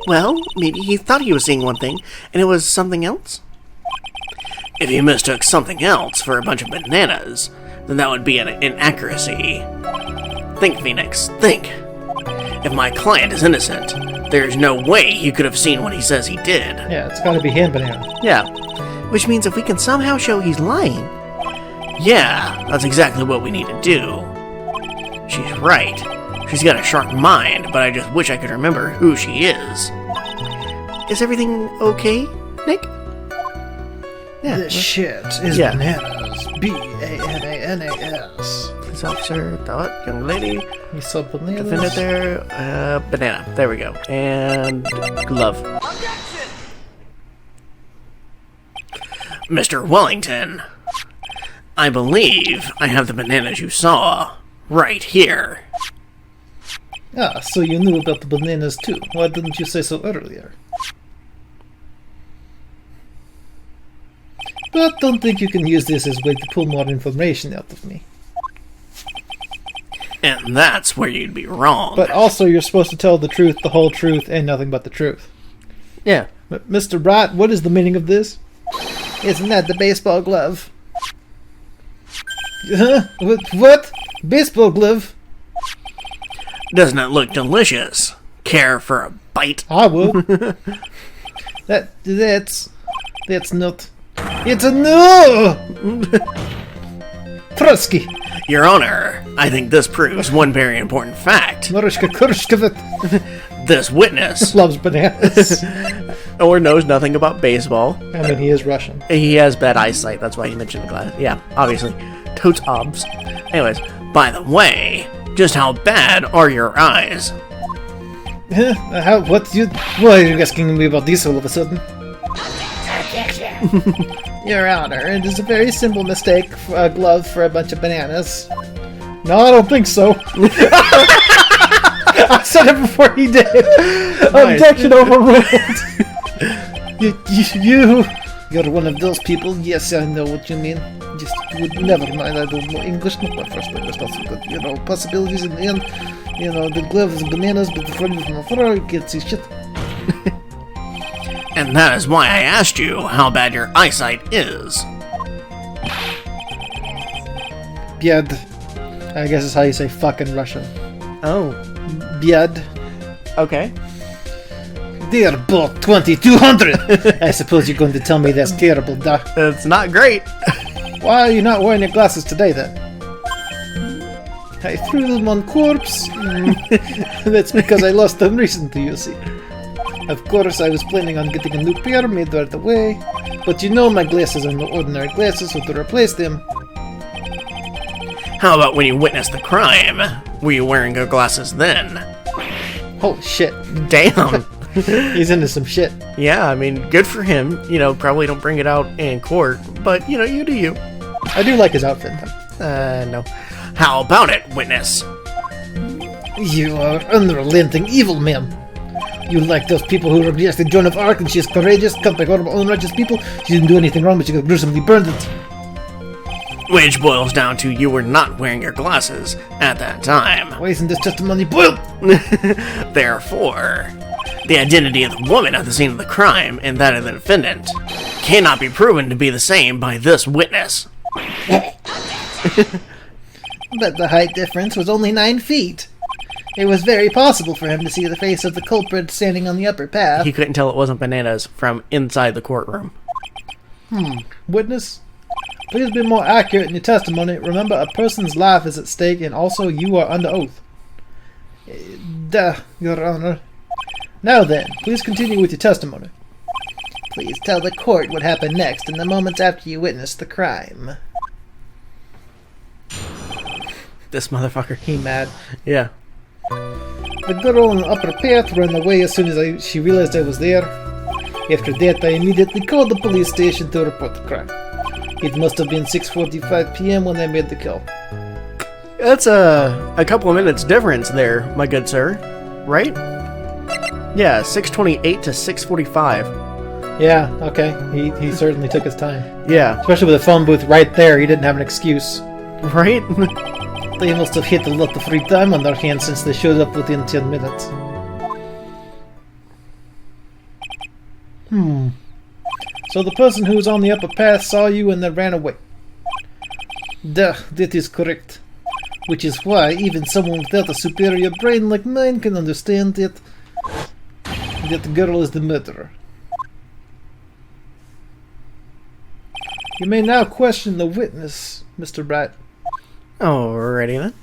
Speaker 2: Well, maybe he thought he was seeing one thing, and it was something else? If he mistook something else for a bunch of bananas, then that would be an inaccuracy. Think, Phoenix, think. If my client is innocent, there's no way he could have seen what he says he did.
Speaker 1: Yeah, it's gotta be hand banana.
Speaker 2: Yeah, which means if we can somehow show he's lying, yeah, that's exactly what we need to do. She's right. She's got a sharp mind, but I just wish I could remember who she is. Is everything okay, Nick? Yeah.
Speaker 3: This shit is
Speaker 2: Yeah.
Speaker 3: bananas. B-A-N-A-N-A-S.
Speaker 2: Police officer, thought, young lady,
Speaker 1: He saw bananas.
Speaker 2: defendant there, banana. There we go. And glove. Mr. Wellington, I believe I have the bananas you saw right here.
Speaker 3: Ah, so you knew about the bananas too. Why didn't you say so earlier? But don't think you can use this as a way to pull more information out of me.
Speaker 2: And that's where you'd be wrong.
Speaker 1: But also, you're supposed to tell the truth, the whole truth, and nothing but the truth.
Speaker 2: yeah.
Speaker 1: Mr. Wright, what is the meaning of this?
Speaker 3: Isn't that the baseball glove?
Speaker 1: Huh? What? Baseball glove?
Speaker 2: Doesn't it look delicious? Care for a bite?
Speaker 1: I would.
Speaker 3: That's not... It's a no! Trusky!
Speaker 2: Your Honor, I think this proves one very important fact.
Speaker 1: Marushka Kurshkavit
Speaker 2: This witness
Speaker 1: loves bananas.
Speaker 2: or knows nothing about baseball.
Speaker 1: I mean, he is Russian.
Speaker 2: He has bad eyesight, that's why he mentioned the glass. Yeah, obviously. Totes obs. Anyways, by the way, just how bad are your eyes?
Speaker 1: Huh? Why are you asking me about this all of a sudden?
Speaker 3: Your Honor, it is a very simple mistake for a glove for a bunch of bananas.
Speaker 1: No, I don't think so. I said it before he did. Objection overruled.
Speaker 3: You're one of those people? Yes, I know what you mean. Just, never mind, I don't know English, not my first language, not so good. You know, possibilities in the end. You know, the glove is bananas, but the front is from the you can't see shit.
Speaker 2: And that is why I asked you how bad your eyesight is.
Speaker 1: Bied. I guess is how you say fuck in Russian.
Speaker 2: Oh.
Speaker 1: Bied.
Speaker 2: Okay.
Speaker 3: They're both 2200! I suppose you're going to tell me that's terrible, duh.
Speaker 2: It's not great.
Speaker 1: Why are you not wearing your glasses today, then?
Speaker 3: I threw them on corpse. That's because I lost them recently, you see. Of course, I was planning on getting a new pair made right away, but you know my glasses are no ordinary glasses, so to replace them...
Speaker 2: How about when you witnessed the crime? Were you wearing your glasses then?
Speaker 1: Holy shit.
Speaker 2: Damn.
Speaker 1: He's into some shit.
Speaker 2: Yeah, I mean, good for him. You know, probably don't bring it out in court, but, you know, you do you.
Speaker 1: I do like his outfit, though.
Speaker 2: No. How about it, witness?
Speaker 3: You are unrelenting evil man. You like those people who refused to join of Ark and she is courageous, cut by horrible unrighteous people. She didn't do anything wrong, but she got gruesomely burned it.
Speaker 2: Which boils down to you were not wearing your glasses at that time.
Speaker 3: Why isn't this testimony boiled?
Speaker 2: Therefore, the identity of the woman at the scene of the crime and that of the defendant cannot be proven to be the same by this witness.
Speaker 3: But the height difference was only 9 feet. It was very possible for him to see the face of the culprit standing on the upper path.
Speaker 2: He couldn't tell it wasn't bananas from inside the courtroom.
Speaker 3: Witness, please be more accurate in your testimony. Remember, a person's life is at stake, and also you are under oath. Your Honor. Now then, please continue with your testimony. Please tell the court what happened next in the moments after you witnessed the crime.
Speaker 2: This motherfucker.
Speaker 3: He mad.
Speaker 2: Yeah.
Speaker 3: The girl on the upper path ran away as soon as she realized I was there. After that, I immediately called the police station to report the crime. It must have been 6:45 p.m. when I made the kill.
Speaker 2: That's a couple of minutes difference there, my good sir. Right? Yeah, 6:28 to 6:45.
Speaker 1: Yeah, okay. He certainly took his time.
Speaker 2: Yeah.
Speaker 1: Especially with the phone booth right there, he didn't have an excuse.
Speaker 2: Right?
Speaker 3: They must have hit a lot of free time on their hands since they showed up within 10 minutes. So the person who was on the upper path saw you and then ran away. That is correct. Which is why even someone without a superior brain like mine can understand that the girl is the murderer. You may now question the witness, Mr. Wright.
Speaker 2: Alrighty then.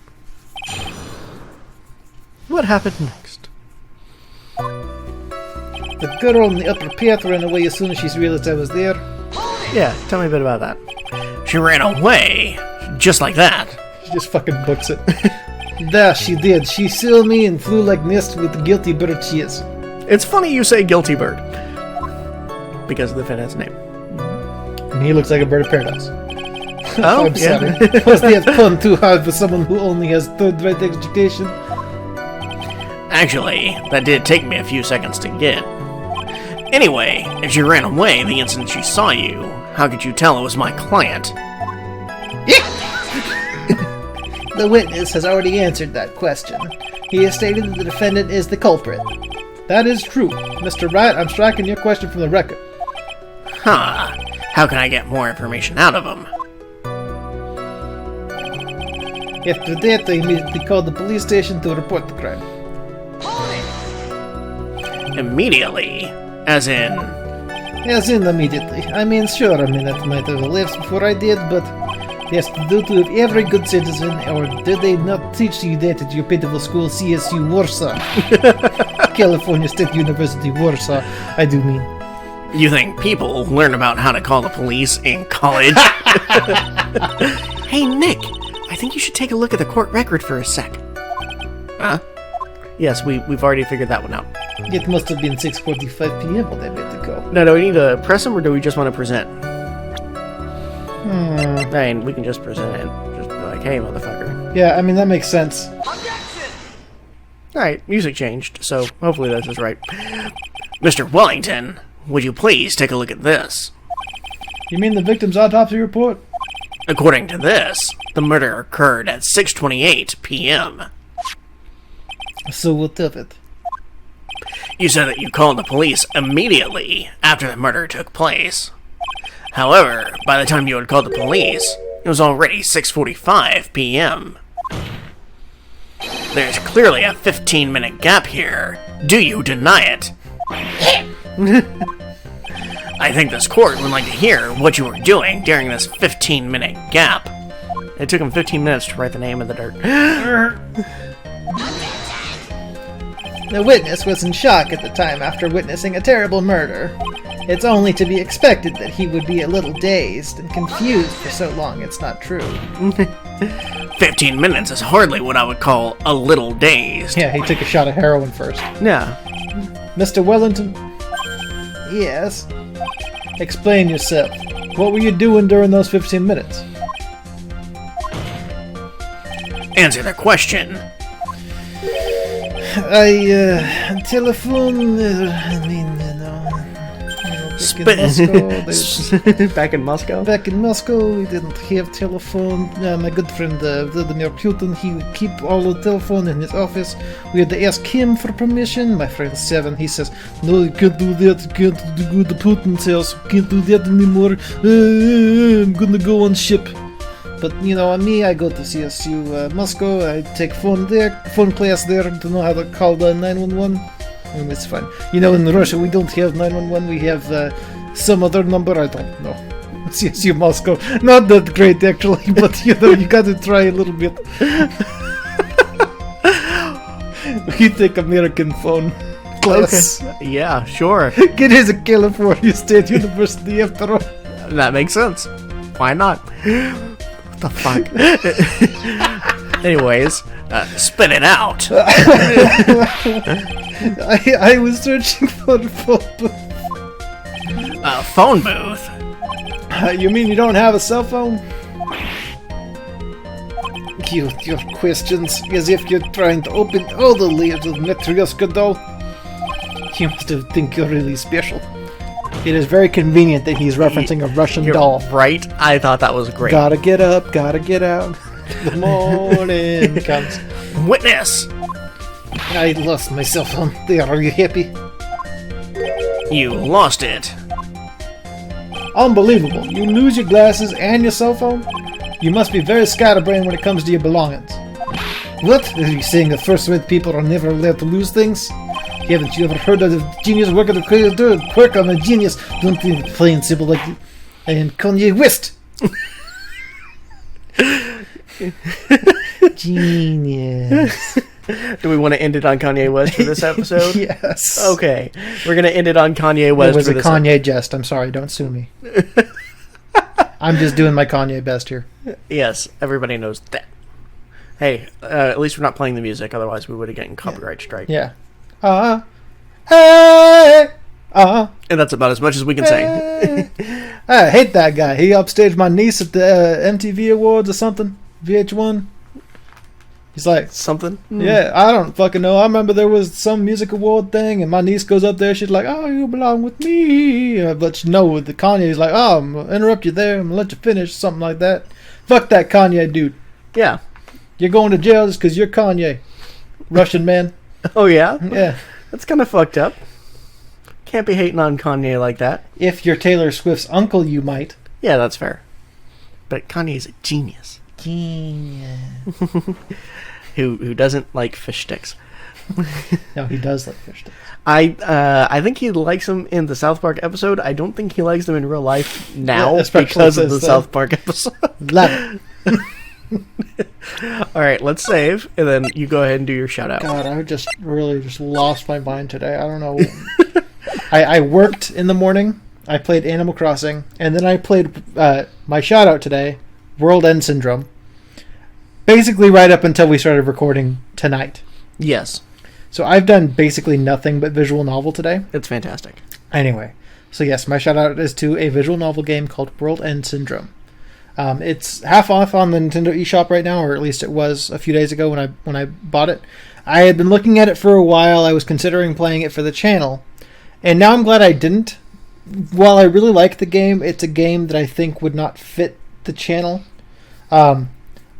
Speaker 2: What happened next?
Speaker 3: The girl on the upper path ran away as soon as she realized I was there.
Speaker 2: Yeah, tell me a bit about that. She ran away, just like that.
Speaker 1: He just fucking books it.
Speaker 3: There, she did. She saw me and flew like mist with the guilty bird she is.
Speaker 2: It's funny you say guilty bird. Because of the defendant's name.
Speaker 1: And he looks like a bird of paradise.
Speaker 2: Oh,
Speaker 3: I'm
Speaker 2: yeah.
Speaker 3: sorry. Was that fun too hard for someone who only has third-rate education?
Speaker 2: Actually, that did take me a few seconds to get. Anyway, if she ran away the instant she saw you, how could you tell it was my client?
Speaker 3: The witness has already answered that question. He has stated that the defendant is the culprit.
Speaker 1: That is true. Mr. Wright, I'm striking your question from the record.
Speaker 2: Huh. How can I get more information out of him?
Speaker 3: After that, they immediately called the police station to report the crime.
Speaker 2: Immediately? As in...
Speaker 3: As in immediately. I mean, sure, a minute might have elapsed before I did, but that's the duty of every good citizen, or did they not teach you that at your pitiful school, CSU Warsaw? California State University, Warsaw, I do mean.
Speaker 2: You think people learn about how to call the police in college? Hey, Nick, I think you should take a look at the court record for a sec. Huh? Yes, we've already figured that one out.
Speaker 3: It must have been 6:45 p.m. when I made the call.
Speaker 2: Now, do we need to press them, or do we just want to present? I mean, we can just present it. Just be like, hey, motherfucker.
Speaker 1: Yeah, I mean, that makes sense.
Speaker 2: Alright, music changed, so hopefully this is right. Mr. Wellington, would you please take a look at this?
Speaker 1: You mean the victim's autopsy report?
Speaker 2: According to this, the murder occurred at 6:28 p.m.
Speaker 3: So what of it?
Speaker 2: You said that you called the police immediately after the murder took place. However, by the time you had called the police, it was already 6:45 p.m. There's clearly a 15-minute gap here. Do you deny it? I think this court would like to hear what you were doing during this 15-minute gap. It took him 15 minutes to write the name of the dirt.
Speaker 3: The witness was in shock at the time after witnessing a terrible murder. It's only to be expected that he would be a little dazed and confused for so long it's not true.
Speaker 2: 15 minutes is hardly what I would call a little dazed.
Speaker 1: Yeah, he took a shot of heroin first.
Speaker 2: Yeah.
Speaker 1: Mr. Wellington,
Speaker 3: Yes.
Speaker 1: explain yourself. What were you doing during those 15 minutes?
Speaker 2: Answer the question.
Speaker 3: telephone. I mean,
Speaker 2: back in Moscow.
Speaker 3: Back in Moscow, we didn't have telephone. My good friend Vladimir Putin, he would keep all the telephone in his office. We had to ask him for permission. My friend Seven, he says, no, you can't do that. You can't go to Putin's house. You can't do that anymore. I'm gonna go on ship. But me, I go to CSU Moscow. I take phone class there to know how to call the 911. And it's fine. In Russia, we don't have 911. We have some other number. I don't know. CSU Moscow. Not that great, actually, but you got to try a little bit. We take American phone class.
Speaker 2: Okay. Yeah, sure.
Speaker 3: It is a California State University after all.
Speaker 2: That makes sense. Why not? What the fuck? Anyways, spit it out.
Speaker 3: I was searching for the phone booth.
Speaker 2: Phone booth?
Speaker 3: You mean you don't have a cell phone? Your questions, as if you're trying to open all the layers of Matryoshka doll. You must think you're really special. It is very convenient that he's referencing a Russian doll.
Speaker 2: Right? I thought that was great.
Speaker 3: Gotta get up, gotta get out. The morning comes.
Speaker 2: Witness!
Speaker 3: I lost my cell phone. There, are you happy?
Speaker 2: You lost it.
Speaker 3: Unbelievable. You lose your glasses and your cell phone? You must be very scatterbrained when it comes to your belongings. What? Are you saying that first-rate people are never allowed to lose things? Haven't you ever heard of the genius work of the creator? Quirk on a genius. Don't think plain simple like I am Kanye West. Genius.
Speaker 2: Do we want to end it on Kanye West for this episode?
Speaker 3: Yes.
Speaker 2: Okay. We're going to end it on Kanye West.
Speaker 3: It was a Kanye jest. I'm sorry. Don't sue me. I'm just doing my Kanye best here.
Speaker 2: Yes. Everybody knows that. Hey, at least we're not playing the music. Otherwise, we would have gotten copyright strike.
Speaker 3: Yeah. Hey!
Speaker 2: And that's about as much as we can say.
Speaker 3: I hate that guy. He upstaged my niece at the MTV Awards or something. VH1. He's like...
Speaker 2: Something?
Speaker 3: Yeah, I don't fucking know. I remember there was some music award thing, and my niece goes up there. She's like, oh, you belong with me. But with the Kanye, he's like, oh, I'm going to interrupt you there. I'm going to let you finish. Something like that. Fuck that Kanye dude.
Speaker 2: Yeah.
Speaker 3: You're going to jail just because you're Kanye. Russian man.
Speaker 2: Oh, yeah?
Speaker 3: Yeah.
Speaker 2: That's kind of fucked up. Can't be hating on Kanye like that.
Speaker 3: If you're Taylor Swift's uncle, you might.
Speaker 2: Yeah, that's fair. But Kanye's a genius.
Speaker 3: Genius.
Speaker 2: Who doesn't like fish sticks.
Speaker 3: No, he does like fish sticks.
Speaker 2: I think he likes them in the South Park episode. I don't think he likes them in real life now,
Speaker 3: yeah,
Speaker 2: because of the South Park episode.
Speaker 3: Love it.
Speaker 2: Alright, let's save, and then you go ahead and do your shout out.
Speaker 3: God, I just lost my mind today. I don't know. I worked in the morning, I played Animal Crossing, and then I played my shout out today, WorldEnd Syndrome. Basically right up until we started recording tonight.
Speaker 2: Yes.
Speaker 3: So I've done basically nothing but visual novel today.
Speaker 2: It's fantastic.
Speaker 3: Anyway, so yes, my shout out is to a visual novel game called WorldEnd Syndrome. It's half off on the Nintendo eShop right now, or at least it was a few days ago when I bought it. I had been looking at it for a while. I was considering playing it for the channel, and now I'm glad I didn't. While I really like the game, it's a game that I think would not fit the channel.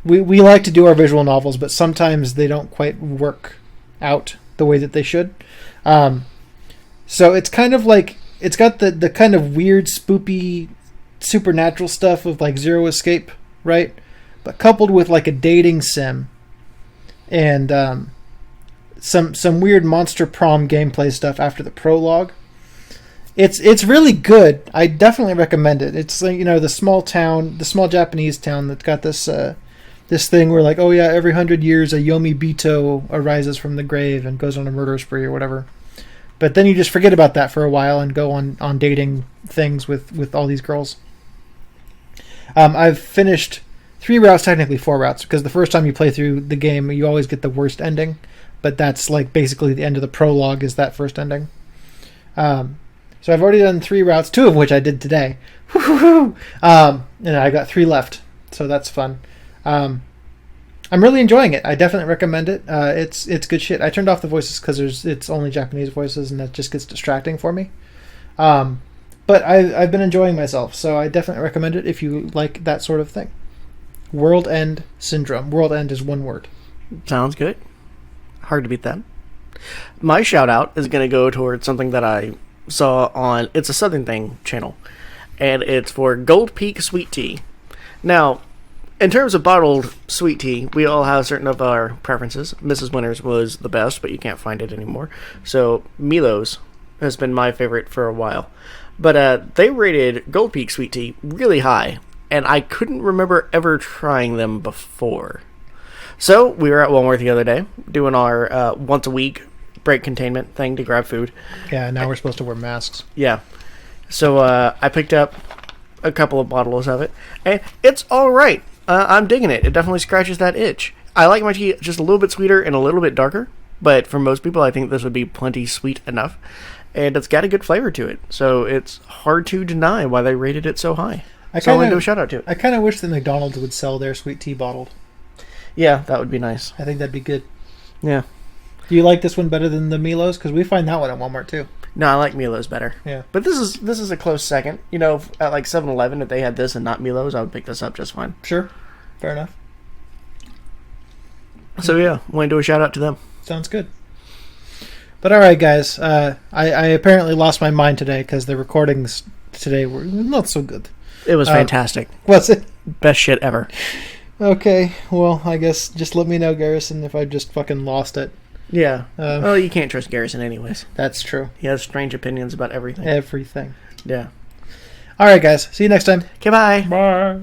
Speaker 3: We like to do our visual novels, but sometimes they don't quite work out the way that they should. So it's kind of like, it's got the kind of weird, spoopy, supernatural stuff of like Zero Escape, right? But coupled with like a dating sim and some weird monster prom gameplay stuff after the prologue. It's really good. I definitely recommend it. It's like, the small Japanese town that's got this this thing where like, oh yeah, every 100 years a Yomi Bito arises from the grave and goes on a murder spree or whatever. But then you just forget about that for a while and go on dating things with all these girls. I've finished 3 routes, technically 4 routes, because the first time you play through the game, you always get the worst ending. But that's like basically the end of the prologue is that first ending. So I've already done 3 routes, 2 of which I did today. And I got 3 left, so that's fun. I'm
Speaker 1: I'm really enjoying it. I definitely recommend it. It's good shit. I turned off the voices because it's only Japanese voices, and that just gets distracting for me. But I've been enjoying myself, so I definitely recommend it if you like that sort of thing. WorldEnd Syndrome. WorldEnd is one word.
Speaker 2: Sounds good. Hard to beat that. My shout out is going to go towards something that I saw on It's a Southern Thing channel, and it's for Gold Peak Sweet Tea. Now, in terms of bottled sweet tea, we all have certain of our preferences. Mrs. Winters was the best, but you can't find it anymore. So Milo's has been my favorite for a while. But they rated Gold Peak Sweet Tea really high, and I couldn't remember ever trying them before. So we were at Walmart the other day doing our once a week break containment thing to grab food.
Speaker 1: Yeah, now we're supposed to wear masks.
Speaker 2: Yeah. So I picked up a couple of bottles of it, and it's all right. I'm digging it. It definitely scratches that itch. I like my tea just a little bit sweeter and a little bit darker, but for most people, I think this would be plenty sweet enough. And it's got a good flavor to it, so it's hard to deny why they rated it so high. I want to do a shout out to it.
Speaker 1: I kind of wish that McDonald's would sell their sweet tea bottled.
Speaker 2: Yeah, that would be nice.
Speaker 1: I think that'd be good.
Speaker 2: Yeah.
Speaker 1: Do you like this one better than the Milo's? Because we find that one at Walmart too.
Speaker 2: No, I like Milo's better.
Speaker 1: Yeah.
Speaker 2: But this is a close second. You know, at like 7-Eleven, if they had this and not Milo's, I would pick this up just fine.
Speaker 1: Sure. Fair enough.
Speaker 2: So yeah, want to do a shout out to them.
Speaker 1: Sounds good. But all right, guys. I apparently lost my mind today because the recordings today were not so good.
Speaker 2: It was fantastic.
Speaker 1: Was it?
Speaker 2: Best shit ever.
Speaker 1: Okay. Well, I guess just let me know, Garrison, if I just fucking lost it.
Speaker 2: Yeah. Well, you can't trust Garrison anyways.
Speaker 1: That's true.
Speaker 2: He has strange opinions about everything.
Speaker 1: Everything.
Speaker 2: Yeah.
Speaker 1: All right, guys. See you next time.
Speaker 2: Okay, bye.
Speaker 1: Bye.